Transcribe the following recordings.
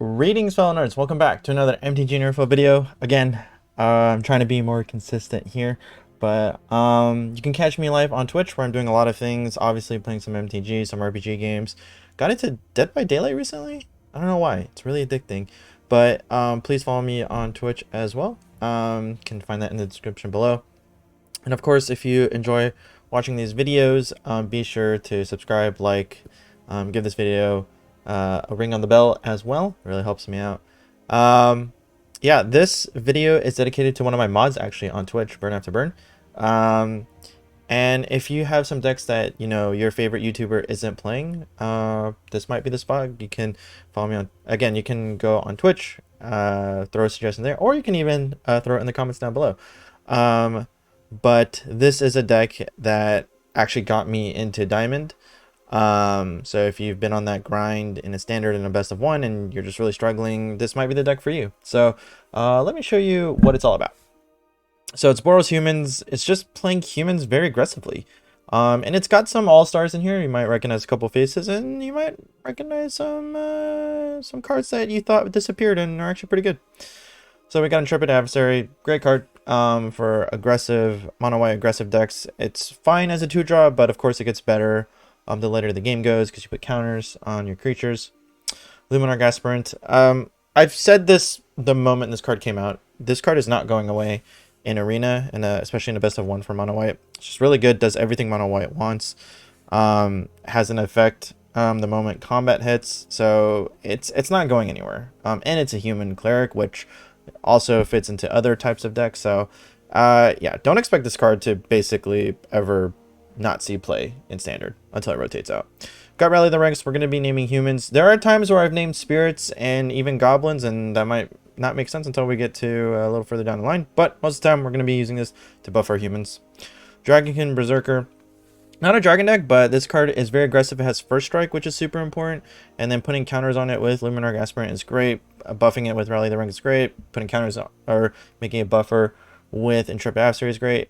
Greetings, fellow nerds. Welcome back to another MTGA info video. Again, I'm trying to be more consistent here, but you can catch me live on Twitch where I'm doing a lot of things. Obviously, playing some MTG, some RPG games. Got into Dead by Daylight recently. I don't know why. It's really addicting. But please follow me on Twitch as well. Can find that in the description below. And of course, if you enjoy watching these videos, be sure to subscribe, like, give this video a ring on the bell as well. It really helps me out. Yeah, this video is dedicated to one of my mods actually on Twitch, Burn After Burn. And if you have some decks that your favorite YouTuber isn't playing, this might be the spot. You can follow me on. Again, you can go on Twitch, throw a suggestion there, or you can even throw it in the comments down below. But this is a deck that actually got me into Diamond. So if you've been on that grind in a standard and a best of one and you're just really struggling, this might be the deck for you. So let me show you what it's all about. So it's Boros humans. It's just playing humans very aggressively. And it's got some all-stars in here. You might recognize a couple faces, and you might recognize some cards that you thought disappeared and are actually pretty good. So we got Intrepid Adversary, great card for aggressive, mono-white aggressive decks. It's fine as a 2-drop, but of course it gets better the later the game goes because you put counters on your creatures. Luminar Gaspirant. I've said this the moment this card came out. This card is not going away in Arena, and especially in a best of one for mono-white. It's just really good, does everything mono-white wants. Has an effect the moment combat hits, so it's not going anywhere. And it's a human cleric, which also fits into other types of decks. So yeah, don't expect this card to basically ever not see play in standard until it rotates out. Got Rally the Ranks. We're going to be naming humans. There are times where I've named spirits and even goblins, and that might not make sense until we get to a little further down the line, but most of the time we're going to be using this to buff our humans. Dragonkin Berserker. Not a dragon deck, but this card is very aggressive. It has first strike, which is super important, and then putting counters on it with Luminar Gaspirant is great. Buffing it with Rally the Rank is great. Putting counters on, or making a buffer with Intrepid Adversary is great.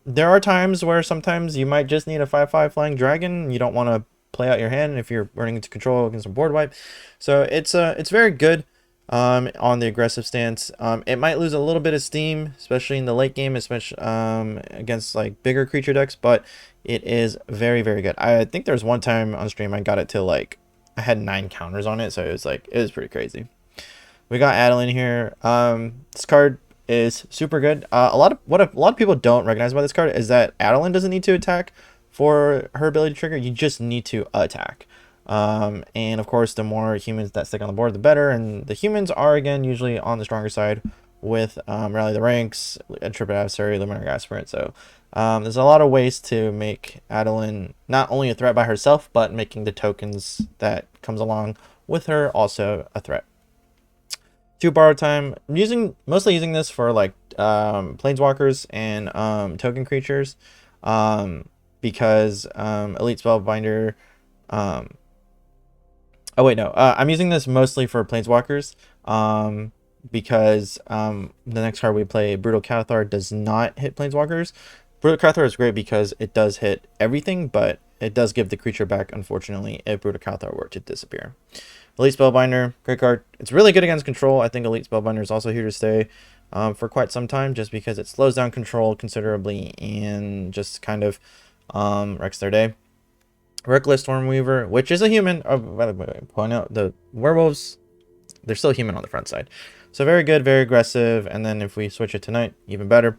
There are times where sometimes you might just need a 5/5 flying dragon. You don't want to play out your hand if you're running into control against a board wipe. So it's very good on the aggressive stance. It might lose a little bit of steam, especially in the late game, especially against like bigger creature decks, but it is very, very good. I think there's one time on stream I got it to like I had 9 counters on it, so it was pretty crazy. We got Adeline here. This card is super good. A lot of people don't recognize about this card is that Adeline doesn't need to attack for her ability to trigger. You just need to attack. And of course, the more humans that stick on the board, the better. And the humans are again usually on the stronger side with Rally the Ranks, Intrepid Adversary, Luminar Gaspirant. So there's a lot of ways to make Adeline not only a threat by herself, but making the tokens that comes along with her also a threat. 2 Borrow Time. I'm mostly using this for like planeswalkers and token creatures, because Elite Spellbinder. Oh wait, no. I'm using this mostly for planeswalkers, because the next card we play, Brutal Cathar, does not hit planeswalkers. Brutal Cathar is great because it does hit everything, but it does give the creature back, unfortunately, if Brutal Cathar were to disappear. Elite Spellbinder, great card. It's really good against control. I think Elite Spellbinder is also here to stay for quite some time, just because it slows down control considerably and just kind of wrecks their day. Reckless Stormweaver, which is a human. Oh, by the way, point out the werewolves, they're still human on the front side. So very good, very aggressive. And then if we switch it tonight, even better.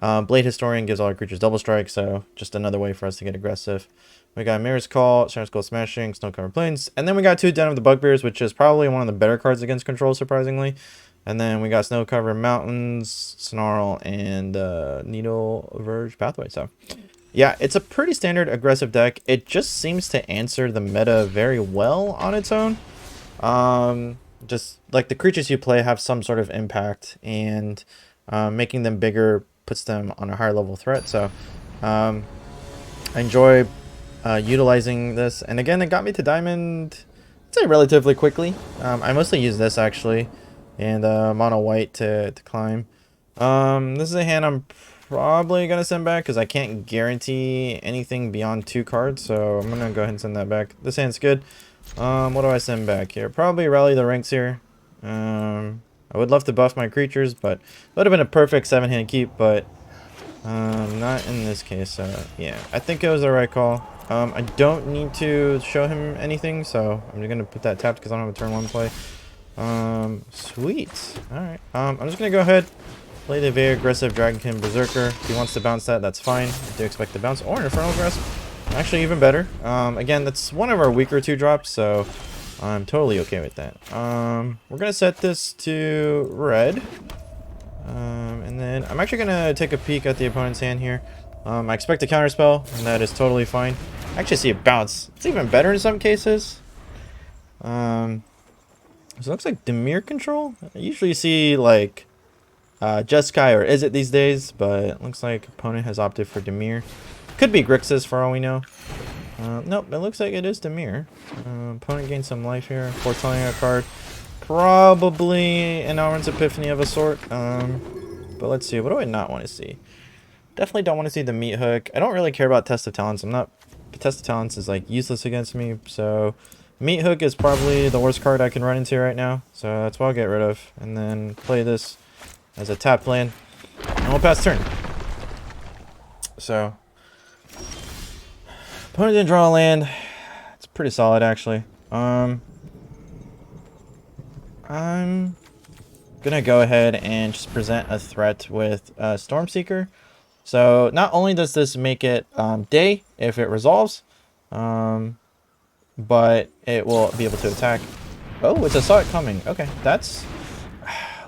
Blade Historian gives all our creatures double strike, so just another way for us to get aggressive. We got Mirror's Call, Shadow Skull Smashing, Snow Covered Plains, and then we got 2 Den of the Bugbears, which is probably one of the better cards against control, surprisingly. And then we got Snow Covered Mountains, Snarl, and Needle Verge Pathway. So yeah, it's a pretty standard aggressive deck. It just seems to answer the meta very well on its own. Just like the creatures you play have some sort of impact, and making them bigger puts them on a higher level threat. So I enjoy utilizing this, and again, it got me to Diamond, I'd say, relatively quickly. I mostly use this actually, and mono white to climb. This is a hand I'm probably gonna send back because I can't guarantee anything beyond 2 cards, so I'm gonna go ahead and send that back. This hand's good. What do I send back here? Probably rally the ranks here. I would love to buff my creatures, but it would have been a perfect 7-hand keep, but not in this case. Yeah, I think it was the right call. I don't need to show him anything, so I'm just gonna put that tapped because I don't have a turn 1 play. Sweet. Alright. I'm just gonna go ahead, play the very aggressive Dragonkin Berserker. If he wants to bounce that, that's fine. I do expect to bounce. Or an Infernal Grasp. Actually, even better. Again, that's one of our weaker 2-drops, so I'm totally okay with that. We're gonna set this to red. And then I'm actually gonna take a peek at the opponent's hand here. I expect a counterspell, and that is totally fine. I actually see a bounce. It's even better in some cases. So it looks like Dimir control. I usually see like Jeskai or Is It these days, but it looks like opponent has opted for Dimir. Could be Grixis for all we know. Nope, it looks like it is Dimir. Opponent gains some life here, foretelling a card. Probably an Auron's Epiphany of a sort. But let's see, what do I not want to see? Definitely don't want to see the Meat Hook. I don't really care about Test of Talents. Test of Talents is like useless against me, so Meat Hook is probably the worst card I can run into right now. So that's what I'll get rid of. And then play this as a tap land. And we'll pass turn. So opponent didn't draw a land. It's pretty solid actually. I'm gonna go ahead and just present a threat with Stormseeker. So not only does this make it day if it resolves, but it will be able to attack. Oh, it's a saw it coming. Okay, that's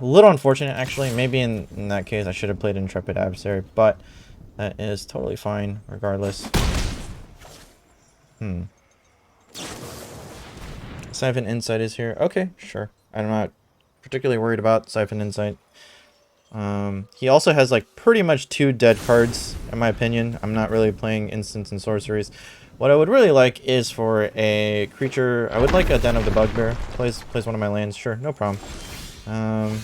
a little unfortunate actually. Maybe in that case I should have played Intrepid Adversary, but that is totally fine regardless. Siphon Insight is here. Okay, sure. I'm not particularly worried about Siphon Insight. He also has like pretty much 2 dead cards in my opinion. I'm not really playing instants and sorceries. What I would really like is for a creature. I would like a Den of the Bugbear. Plays one of my lands. Sure, no problem. I'm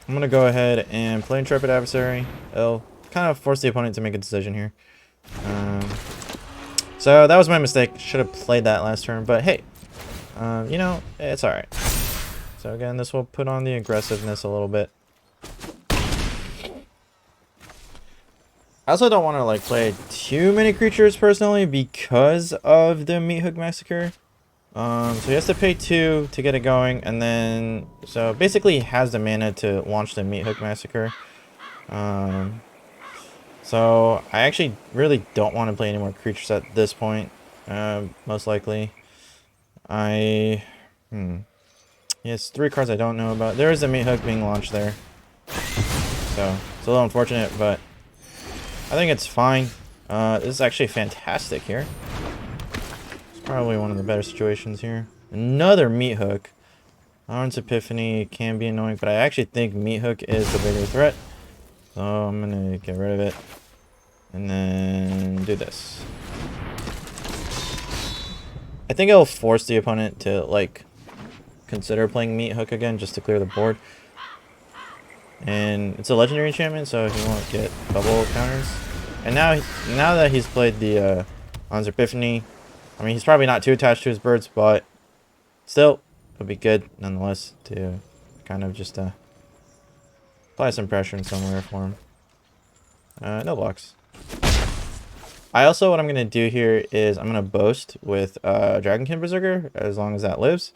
gonna go ahead and play Intrepid Adversary. It'll kind of force the opponent to make a decision here. So that was my mistake. Should have played that last turn, but hey, you know, it's alright. So again, this will put on the aggressiveness a little bit. I also don't want to like play too many creatures personally because of the Meat Hook Massacre. So he has to pay 2 to get it going, and then so basically he has the mana to launch the Meat Hook Massacre. So I actually really don't want to play any more creatures at this point. Most likely, Yes, 3 cards I don't know about. There is a Meat Hook being launched there. So, it's a little unfortunate, but I think it's fine. This is actually fantastic here. It's probably one of the better situations here. Another Meat Hook. Auron's Epiphany can be annoying, but I actually think Meat Hook is the bigger threat. So, I'm going to get rid of it. And then do this. I think it'll force the opponent to, like, consider playing Meat Hook again just to clear the board. And it's a legendary enchantment, so he won't get double counters. And now that he's played the Auron's Epiphany, I mean, he's probably not too attached to his birds, but still, it'll be good nonetheless to kind of just apply some pressure in somewhere for him. No blocks. What I'm going to do here is I'm going to boast with Dragonkin Berserker as long as that lives.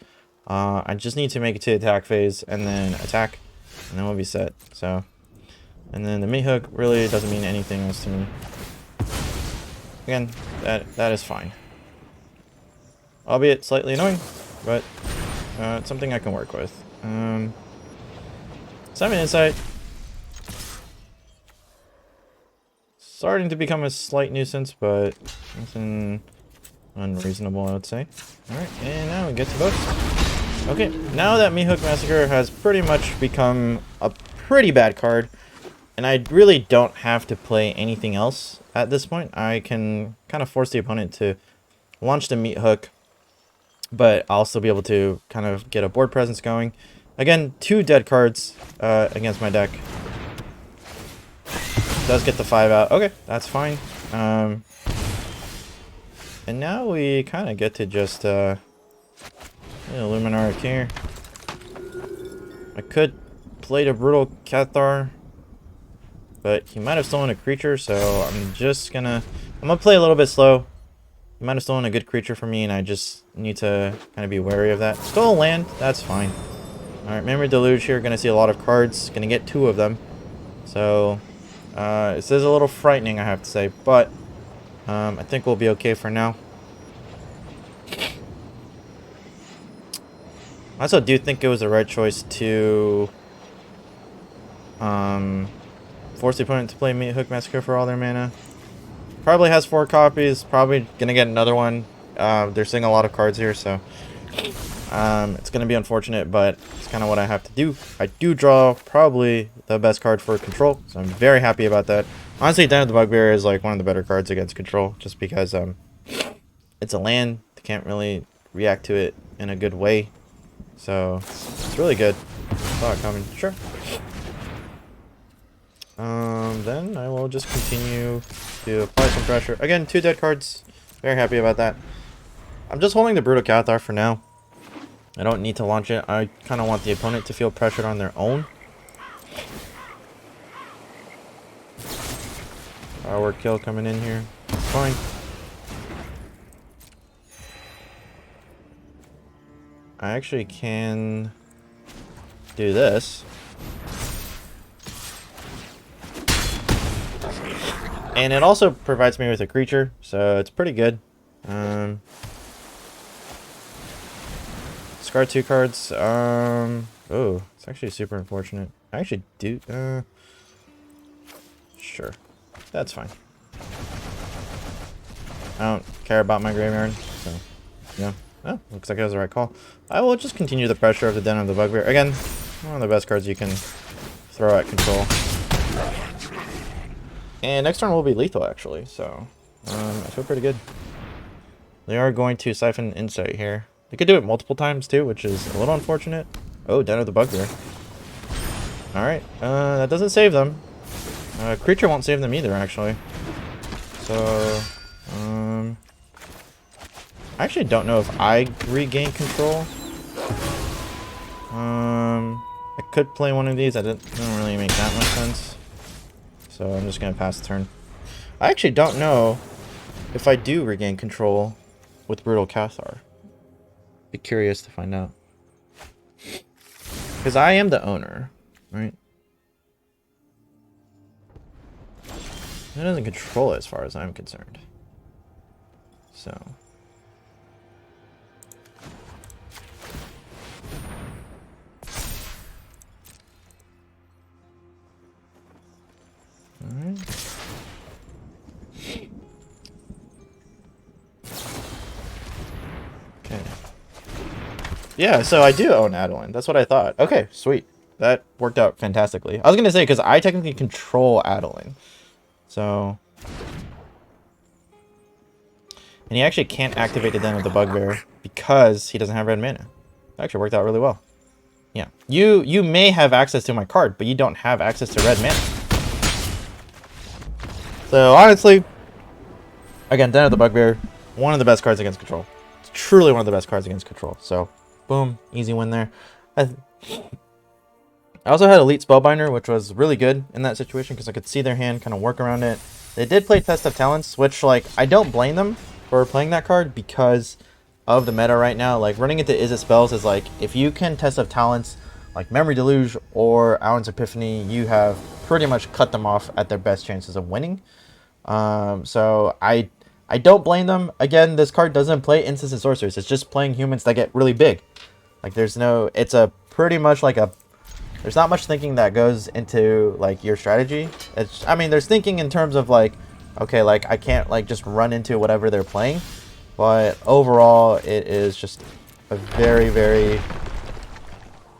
I just need to make it to attack phase and then attack, and then we'll be set. So, and then the Meat Hook really doesn't mean anything else to me. Again, that is fine. Albeit slightly annoying, but it's something I can work with. Siphon Insight. Starting to become a slight nuisance, but nothing unreasonable, I would say. Alright, and now we get to both. Okay, now that Meat Hook Massacre has pretty much become a pretty bad card, and I really don't have to play anything else at this point. I can kind of force the opponent to launch the Meat Hook, but I'll still be able to kind of get a board presence going. Again, 2 dead cards against my deck. Does get the 5 out. Okay, that's fine. And now we kind of get to just Illuminarch here. I could play the Brutal Cathar, but he might have stolen a creature, so I'm gonna play a little bit slow. He might have stolen a good creature from me, and I just need to kind of be wary of that. Stole land, that's fine. Alright, Memory Deluge here, gonna see a lot of cards, gonna get 2 of them. So, this is a little frightening, I have to say, but I think we'll be okay for now. I also do think it was the right choice to force the opponent to play Hook Massacre for all their mana. Probably has 4 copies, probably gonna get another one. They're seeing a lot of cards here, so it's gonna be unfortunate, but it's kind of what I have to do. I do draw probably the best card for control, so I'm very happy about that. Honestly, Den of the Bugbear is like one of the better cards against control, just because it's a land. They can't really react to it in a good way, so it's really good. Saw it coming, sure. Then I will just continue to apply some pressure. Again, 2 dead cards. Very happy about that. I'm just holding the Brutal Cathar for now. I don't need to launch it. I kind of want the opponent to feel pressured on their own. Firework kill coming in here. Fine. I actually can do this. And it also provides me with a creature, so it's pretty good. Discard 2 cards. Oh, it's actually super unfortunate. I actually do. Sure, that's fine. I don't care about my graveyard, so yeah. Oh, looks like it was the right call. I will just continue the pressure of the Den of the Bugbear. Again, one of the best cards you can throw at control. And next turn will be lethal, actually, so I feel pretty good. They are going to Siphon Insight here. They could do it multiple times, too, which is a little unfortunate. Oh, Den of the Bugbear. Alright, that doesn't save them. Creature won't save them either, actually. So, I actually don't know if I regain control. I could play one of these. It don't really make that much sense. So I'm just going to pass the turn. I actually don't know if I do regain control with Brutal Cathar. Be curious to find out. Because I am the owner, right? It doesn't control it as far as I'm concerned. So. Alright. Okay. Yeah, so I do own Adeline. That's what I thought. Okay, sweet. That worked out fantastically. I was going to say, because I technically control Adeline. So. And he actually can't activate the Den of the Bugbear because he doesn't have red mana. That actually worked out really well. Yeah. You may have access to my card, but you don't have access to red mana. So, honestly, again, Den of the Bugbear, one of the best cards against control. It's truly one of the best cards against control. So, boom, easy win there. I also had Elite Spellbinder, which was really good in that situation because I could see their hand, kind of work around it. They did play Test of Talents, which, like, I don't blame them for playing that card because of the meta right now. Like, running into Is It Spells is like, if you can Test of Talents, like Memory Deluge or Alan's Epiphany, you have pretty much cut them off at their best chances of winning. So I don't blame them. Again, this card doesn't play instants and sorcerers. It's just playing humans that get really big. Like, there's no, it's a pretty much like a, there's not much thinking that goes into like your strategy. It's, I mean, there's thinking in terms of like, okay, like I can't like just run into whatever they're playing, but overall it is just a very, very,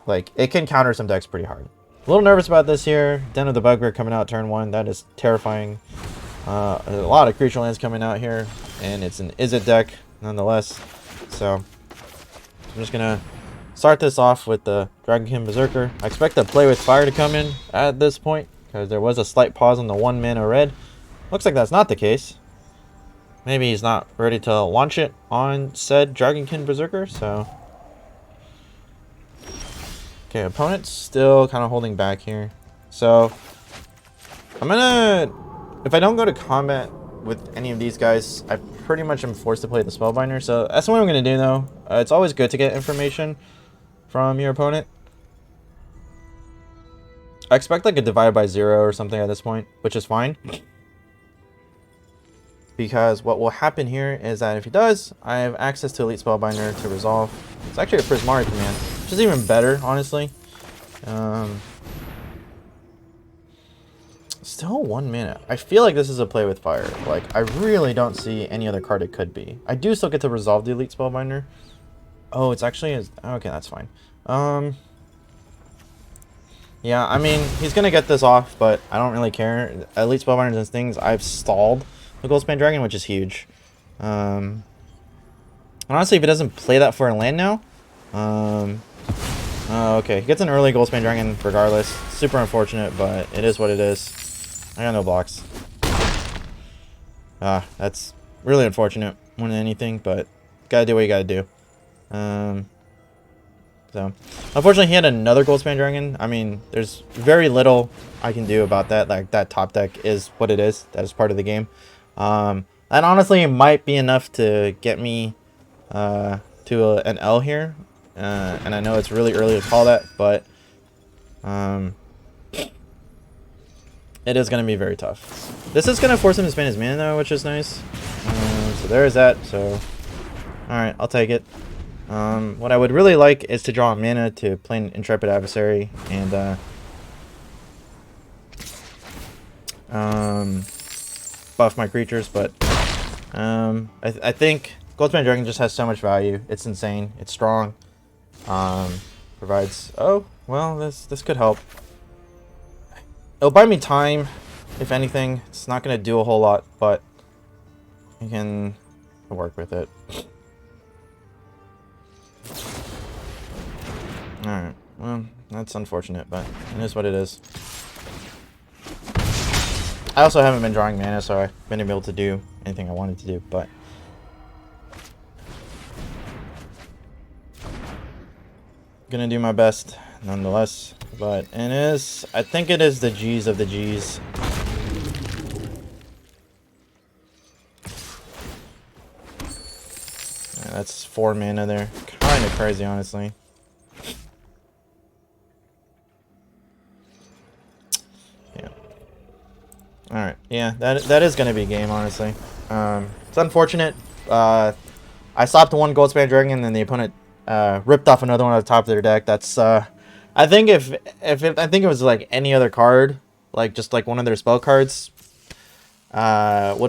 like, it can counter some decks pretty hard. A little nervous about this here. Den of the Bugbear coming out turn 1. That is terrifying. A lot of creature lands coming out here, and it's an Is It deck nonetheless. So I'm just gonna start this off with the Dragonkin Berserker. I expect the Play with Fire to come in at this point because there was a slight pause on the 1 mana red. Looks like that's not the case. maybe he's not ready to launch it on said Dragonkin Berserker, so... Okay, opponent's still kind of holding back here. So, I'm gonna... If I don't go to combat with any of these guys, I pretty much am forced to play the Spellbinder. So, that's what I'm gonna do, though. It's always good to get information from your opponent. I expect like a divide by 0 or something at this point, which is fine. Because what will happen here is that if he does, I have access to Elite Spellbinder to resolve. It's actually a Prismari command, which is even better, honestly. Still 1 mana. I feel like this is a play with fire. Like, I really don't see any other card it could be. I do still get to resolve the Elite Spellbinder. Oh, it's actually... Okay, that's fine. Yeah, I mean, he's going to get this off, but I don't really care. Elite Spellbinders and things, I've stalled the Goldspan Dragon, which is huge. And honestly, if he doesn't play that for a land now... okay, he gets an early Goldspan Dragon regardless. Super unfortunate, but it is what it is. I got no blocks. That's really unfortunate more than anything, but gotta do what you gotta do. So, unfortunately, he had another Goldspan Dragon. I mean, there's very little I can do about that. Like, that top deck is what it is. That is part of the game. And honestly, it might be enough to get me to an L here. And I know it's really early to call that, but it is going to be very tough. This is going to force him to spend his mana, though, which is nice. So there is that. So, alright, I'll take it. What I would really like is to draw mana to play an Intrepid Adversary and buff my creatures, but I think Goldspan Dragon just has so much value. It's insane. It's strong. Provides... Oh, well, this could help. It'll buy me time, if anything. It's not going to do a whole lot, but you can work with it. Alright, well, that's unfortunate, but it is what it is. I also haven't been drawing mana, so I've been able to do anything I wanted to do, but... Gonna do my best, nonetheless, but it is... I think it is the G's of the G's. Yeah, that's 4 mana there. Kinda crazy, honestly. Alright, yeah, that is going to be a game, honestly. It's unfortunate. I stopped one Goldspan Dragon and then the opponent ripped off another one at the top of their deck. That's, I think if I think it was like any other card, like just like one of their spell cards, would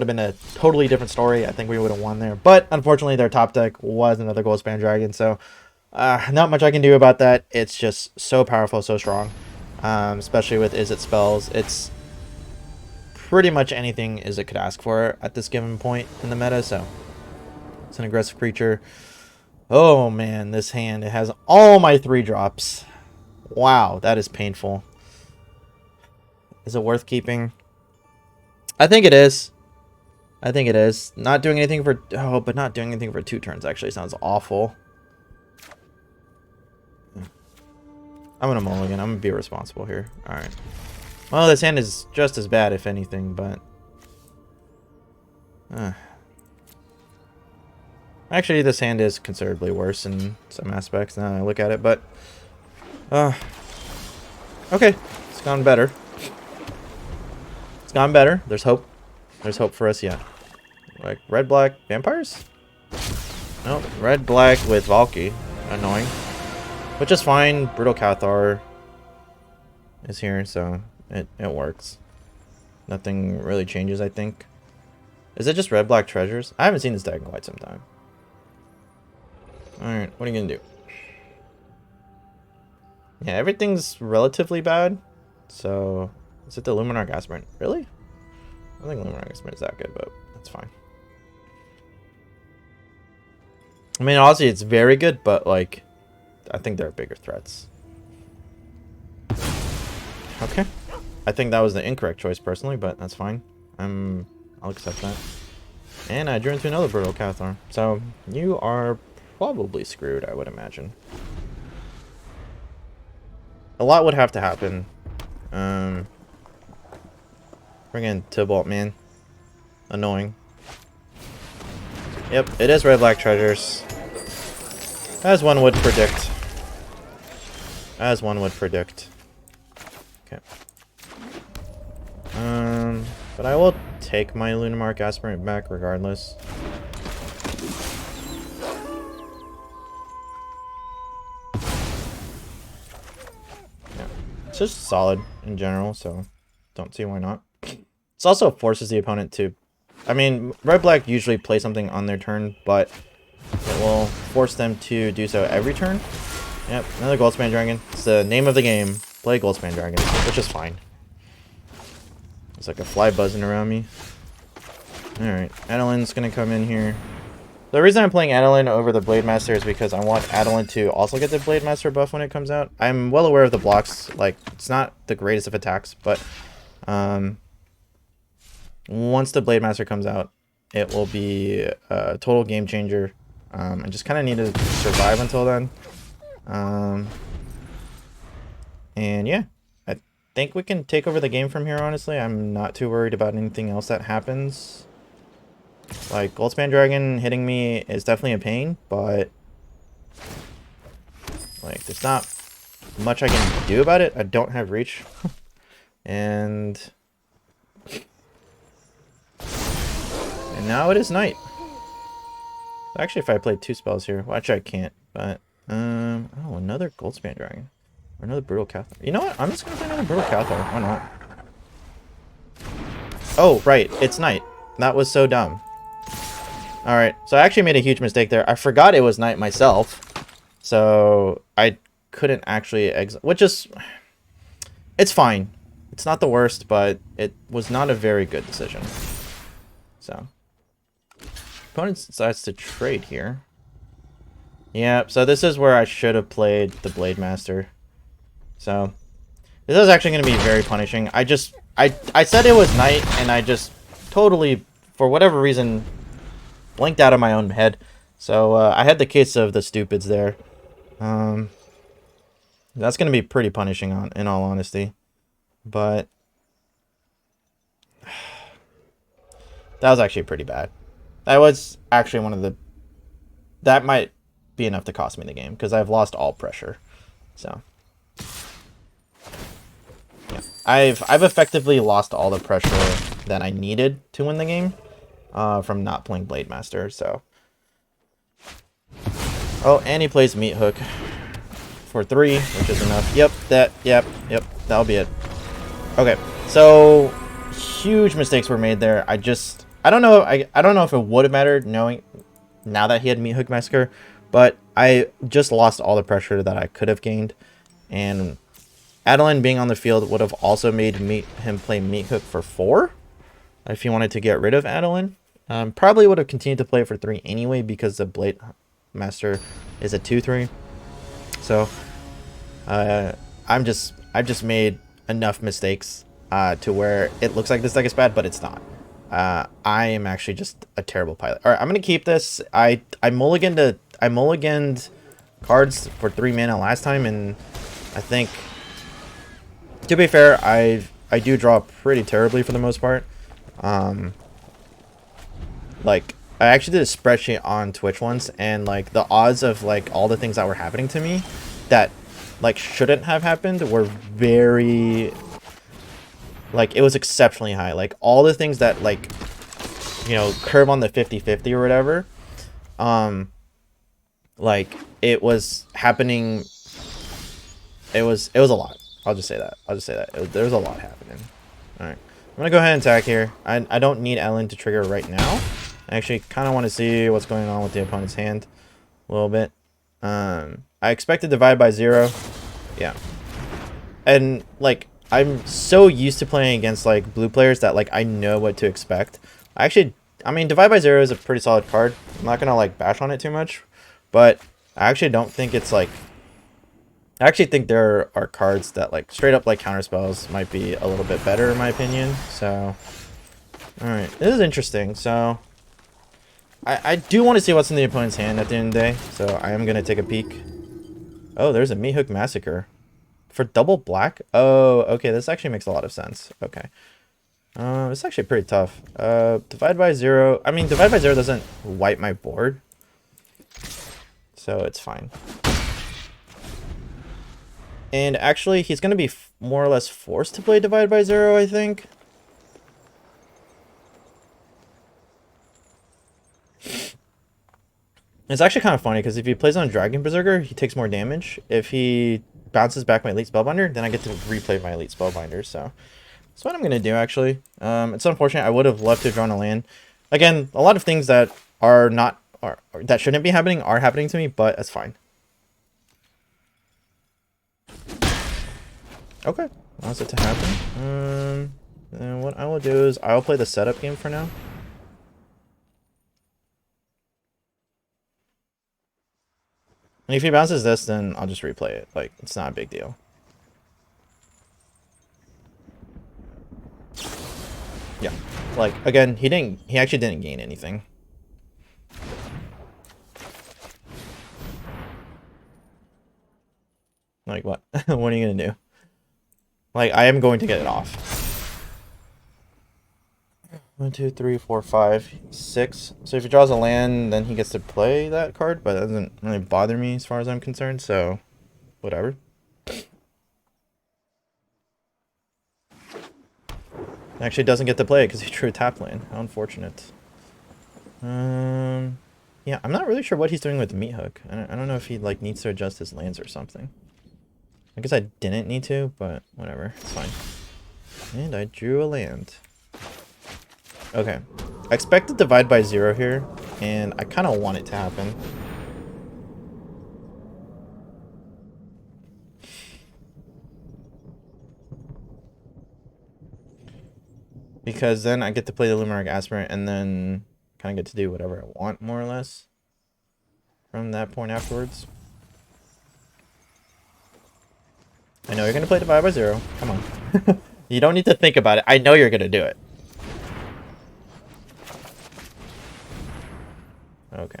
have been a totally different story. I think we would have won there. But unfortunately, their top deck was another Goldspan Dragon, so not much I can do about that. It's just so powerful, so strong, especially with Izzet spells. It's pretty much anything Izzet could ask for at this given point in the meta, so it's an aggressive creature. Oh man, this hand, it has all my 3 drops. Wow, that is painful. Is it worth keeping? I think it is. I think it is. Not doing anything for... Oh, but not doing anything for 2 turns actually sounds awful. I'm going to mulligan. I'm going to be responsible here. Alright. Well, this hand is just as bad, if anything, but... Actually, this hand is considerably worse in some aspects now that I look at it, but... Okay, it's gone better. It's gone better. There's hope. There's hope for us yet. Like, red-black vampires? No, red-black with Valky. Annoying. Which is fine. Brutal Cathar is here, so... It works. Nothing really changes, I think. Is it just red-black treasures? I haven't seen this deck in quite some time. Alright, what are you gonna do? Yeah, everything's relatively bad. So, is it the Luminarch Aspirant? Really? I don't think Luminarch Aspirant is that good, but that's fine. I mean, honestly, it's very good, but, like, I think there are bigger threats. Okay. I think that was the incorrect choice, personally, but that's fine. I'll accept that. And I drew into another Brutal Cathar. So you are probably screwed, I would imagine. A lot would have to happen. Bring in Tybalt, man. Annoying. Yep, it is red-black treasures. As one would predict. As one would predict. Okay. But I will take my Lunamark Aspirant back regardless. Yeah. It's just solid in general, so don't see why not. This also forces the opponent to... I mean, red-black usually play something on their turn, but it will force them to do so every turn. Yep, another Goldspan Dragon. It's the name of the game. Play Goldspan Dragon, which is fine. It's like a fly buzzing around me. Alright, Adelin's gonna come in here. The reason I'm playing Adelin over the Blade Master is because I want Adelin to also get the Blade Master buff when it comes out. I'm well aware of the blocks. Like, it's not the greatest of attacks, but once the Blade Master comes out, it will be a total game changer. I just kind of need to survive until then. And yeah, I think we can take over the game from here, honestly. I'm not too worried about anything else that happens. Like, Goldspan Dragon hitting me is definitely a pain, but like, there's not much I can do about it. I don't have reach. And now it is night. Actually, if I played 2 spells here, well, actually I can't, but oh, another Goldspan Dragon. Or another Brutal Cathar. You know what? I'm just gonna play another Brutal Cathar. Why not? Oh, right. It's night. That was so dumb. Alright, so I actually made a huge mistake there. I forgot it was night myself. So I couldn't actually exit, which is... It's fine. It's not the worst, but it was not a very good decision. So. Opponent decides to trade here. Yeah, so this is where I should have played the Blade Master. So, this is actually going to be very punishing. I said it was night, and I just totally, for whatever reason, blinked out of my own head. So, I had the case of the stupids there. That's going to be pretty punishing, in all honesty. But that was actually pretty bad. That was actually one of the... That might be enough to cost me the game, because I've lost all pressure. So... Yeah. I've effectively lost all the pressure that I needed to win the game from not playing Blade Master, so... Oh, and he plays Meat Hook for 3, which is enough. Yep, that'll be it. Okay, so huge mistakes were made there. I don't know if it would have mattered knowing now that he had Meat Hook Massacre, but I just lost all the pressure that I could have gained, and Adelin being on the field would have also made him play Meat Hook for 4 if he wanted to get rid of Adelin. Probably would have continued to play it for 3 anyway because the Blade Master is a 2/3. So I've just made enough mistakes to where it looks like this deck is bad, but it's not. I am actually just a terrible pilot. All right, I'm gonna keep this. I mulliganed cards for 3 mana last time, and I think, to be fair, I do draw pretty terribly for the most part. Like, I actually did a spreadsheet on Twitch once, and like the odds of like all the things that were happening to me that like shouldn't have happened were very, like, it was exceptionally high. Like all the things that, like, you know, curve on the 50-50 or whatever, like it was happening. It was a lot. I'll just say that. There's a lot happening. All right, I'm gonna go ahead and attack here. I don't need Ellen to trigger right now. I actually kind of want to see what's going on with the opponent's hand a little bit. I expect to divide by 0. Yeah, and like I'm so used to playing against like blue players that like I know what to expect. I mean, divide by 0 is a pretty solid card. I'm not gonna like bash on it too much, but I actually don't think it's like. I actually think there are cards that like straight up like counterspells might be a little bit better in my opinion. So, all right, this is interesting. So, I do want to see what's in the opponent's hand at the end of the day, so I am going to take a peek. Oh, there's a Meat Hook Massacre. For double black? Oh, okay, this actually makes a lot of sense. Okay. It's actually pretty tough. Divide by 0. I mean, divide by 0 doesn't wipe my board, so it's fine. And actually, he's going to be more or less forced to play divide by 0, I think. It's actually kind of funny, because if he plays on Dragon Berserker, he takes more damage. If he bounces back my Elite Spellbinder, then I get to replay my Elite Spellbinder, so that's what I'm going to do, actually. It's unfortunate. I would have loved to have drawn a land. Again, a lot of things that are not, that shouldn't be happening are happening to me, but that's fine. Okay, allows it to happen. Then what I will do is I will play the setup game for now. And if he bounces this, then I'll just replay it. Like, it's not a big deal. Yeah. Like, again, he actually didn't gain anything. Like, what? What are you gonna do? Like, I am going to get it off. 1, 2, 3, 4, 5, 6. So if he draws a land, then he gets to play that card, but it doesn't really bother me as far as I'm concerned, so whatever. Actually doesn't get to play it because he drew a tap land. How unfortunate. Yeah, I'm not really sure what he's doing with the Meat Hook. I don't know if he like needs to adjust his lands or something. I guess I didn't need to, but whatever. It's fine. And I drew a land. Okay. I expect to divide by 0 here, and I kind of want it to happen. Because then I get to play the Lumeric Aspirant, and then kind of get to do whatever I want, more or less, from that point afterwards. I know you're going to play divide by 0. Come on. You don't need to think about it. I know you're going to do it. Okay.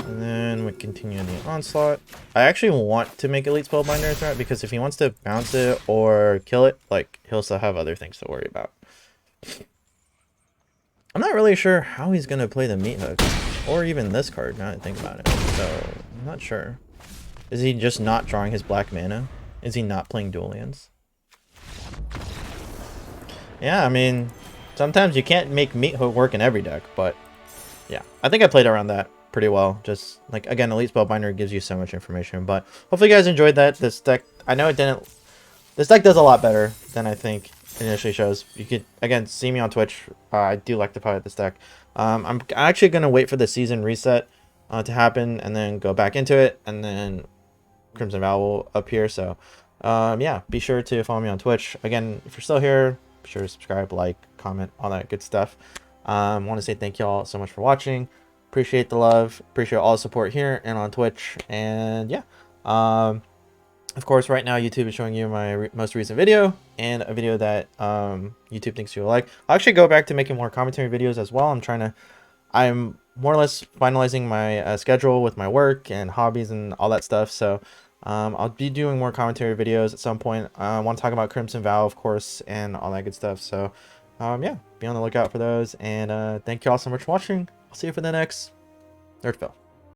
And then we continue the onslaught. I actually want to make Elite Spellbinder a threat, because if he wants to bounce it or kill it, like, he'll still have other things to worry about. I'm not really sure how he's going to play the Meat Hook, or even this card, now that I think about it. So, I'm not sure. Is he just not drawing his black mana? Is he not playing dual lands? Yeah, I mean, sometimes you can't make Meat Hook work in every deck, but yeah. I think I played around that pretty well. Just, like, again, Elite Spellbinder gives you so much information, but hopefully you guys enjoyed that. This deck, I know it didn't... This deck does a lot better than I think it initially shows. You could, again, see me on Twitch. I do like to play this deck. I'm actually going to wait for the season reset to happen, and then go back into it, and then Crimson Vow will appear. So yeah, be sure to follow me on Twitch. Again, if you're still here, be sure to subscribe, like, comment, all that good stuff. Want to say thank you all so much for watching. Appreciate the love, appreciate all the support here and on Twitch. And yeah, of course, right now YouTube is showing you my most recent video, and a video that YouTube thinks you'll like. I'll actually go back to making more commentary videos as well. I'm more or less finalizing my schedule with my work and hobbies and all that stuff. So I'll be doing more commentary videos at some point. I want to talk about Crimson Vow, of course, and all that good stuff. So yeah, be on the lookout for those. And thank you all so much for watching. I'll see you for the next Nerdville.